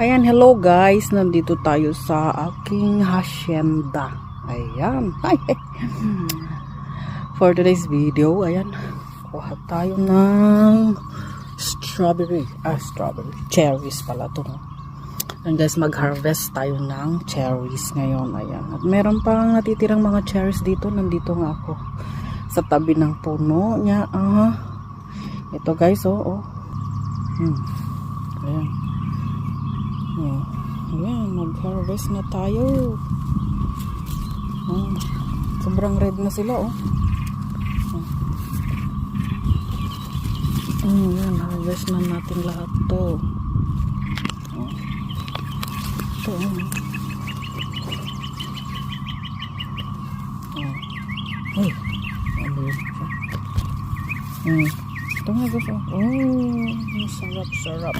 Ayan, hello guys. Nandito tayo sa aking hacienda. Ayan. For today's video, ayan. Kuha tayo ng strawberry. Cherries pala to. And guys, mag-harvest tayo ng cherries ngayon. Ayan. At meron pang natitirang mga cherries dito. Nandito nga ako. Sa tabi ng puno niya. Ito guys, oh. Ayan. Ayan, mag-harvest na tayo. Sobrang red na sila, oh. Ayan, harvest na natin lahat to. Ito, Uy, ano yun siya? Ito nga guys, sarap.